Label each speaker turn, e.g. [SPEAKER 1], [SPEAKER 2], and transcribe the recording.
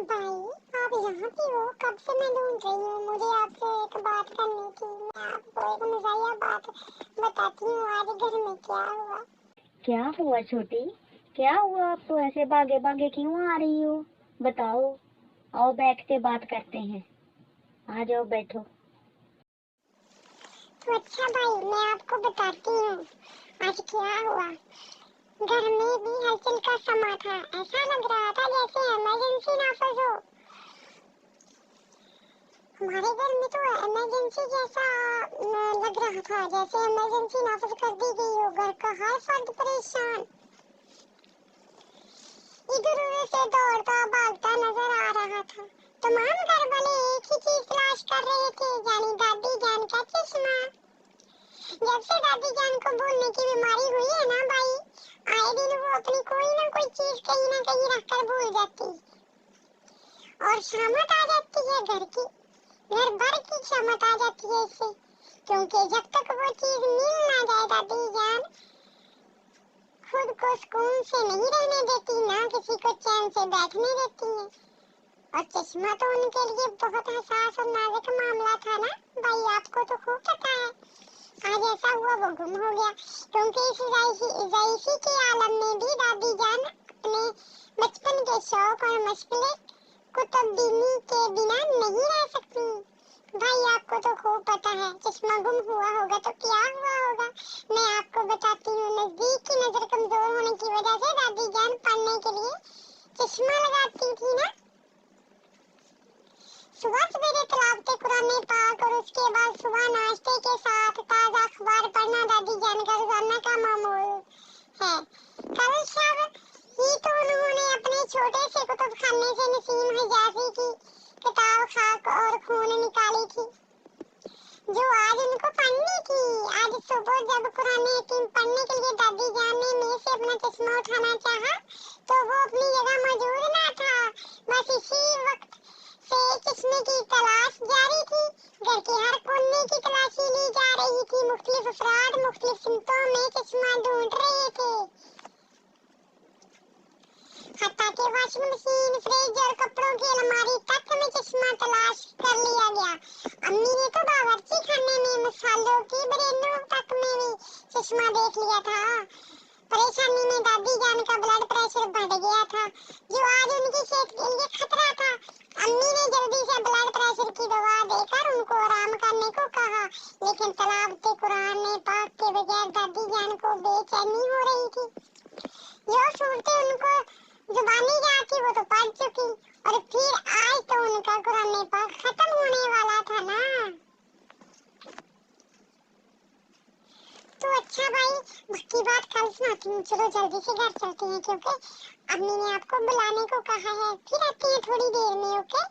[SPEAKER 1] भाई आप यहाँ पे हो? कब से मैं ढूंढ रही हूँ। मुझे आपसे एक बात करनी थी। मैं आपको एक मज़ाहिया बात बताती हूँ। आज घर में क्या हुआ।
[SPEAKER 2] क्या हुआ छोटी? क्या हुआ? आप तो ऐसे भागे भागे क्यों आ रही हो? बताओ। आओ बैठ के बात करते हैं। आ जाओ बैठो।
[SPEAKER 1] तो अच्छा भाई मैं आपको बताती हूँ आज क्या हुआ। घर में भी हलचल का समा था। ऐसा लग रहा था जैसे इमरजेंसी नाफज हो। हमारे घर में तो इमरजेंसी जैसा लग रहा था, जैसे इमरजेंसी नाफज कर दी गई हो। घर का हर फर्द परेशान, इधर उधर से दौड़ता भागता नजर आ रहा था। तमाम घर वाले एक ही चीज तलाश कर रहे थे, यानी दादी जान का चश्मा। जब से दादी जान को बोलने की बीमारी हुई है ना भाई, आए दिन वो अपनी कोई ना कोई चीज कहीं ना कहीं रखकर भूल जाती और शामत आ जाती है घर की। घर भर की शामत आ जाती है इससे, क्योंकि जब तक वो चीज मिल ना जाए दादी जान खुद को सुकून से नहीं रहने देती, ना किसी को चैन से बैठने देती है। और चश्मा तो उनके लिए बहुत हसास और नाजुक मामला था ना भाई, आपको तो खूब पता है। आज ऐसा हुआ वो गुम हो गया, क्योंकि इस ज़ाइसी के आलम में भी दादी जान अपने बचपन के शौक और मशगले को तब्दीली के बिना नहीं रह सकती। भाई आपको तो खूब पता है, चश्मा गुम हुआ होगा तो क्या हुआ होगा। मैं आपको बताती हूँ, नजदीक की नजर कमजोर होने की वजह से दादी जान पढ़ने के लिए चश्मा लगाती थी ना। सुबह सवेरे तिलावत कुरान पाक और उसके बाद सुबह नाश्ते के साथ ताजा अखबार पढ़ना दादी जान का रोजाना का मामूल है। कल शब ही तो उन्होंने अपने छोटे से कुतुबखाने से नसीम हिजाजी की किताब खाक और खून निकाली थी, जो आज उनको पढ़नी थी। आज सुबह जब कुरान हकीम पढ़ने के लिए दादी जान ने मेज से अपना चश्मा उठाना चाहा, तो वो अपनी जगह मौजूद ना था। बस इसी वक्त से चश्मे की तलाश जारी थी। घर के हर कोने की तलाशी ली जा रही थी। मुख्तलिफ अफराद मुख्तलिफ सिमतों में चश्मा ढूंढ रहे थे। हत्ता के वॉशिंग मशीन, फ्रिज और कपड़ों की अलमारी तक में चश्मा तलाश कर लिया गया। अम्मी ने तो बावर्ची खाने में मसालों की बरेनों तक में भी चश्मा देख लिया था। परेशानी में दादी जान का ब्लड प्रेशर बढ़ गया था, जो आज उनकी सेहत के लिए खतरा था। अम्मी ने जल्दी से ब्लड प्रेशर की दवा देकर उनको आराम करने को कहा, लेकिन तिलावत कुरान पाक के बगैर दादी जान को बेचैनी हो रही थी। जो सूरतें उनको जुबानी याद थी वो तो पढ़ चुकी, और फिर आज तो उनका कुरान पाक खत्म होने वाला था ना। तो अच्छा भाई, बाकी बात कल सुनाती हूँ। चलो जल्दी से घर चलते हैं, क्योंकि अम्मी ने आपको बुलाने को कहा है। फिर आते हैं थोड़ी देर में, ओके।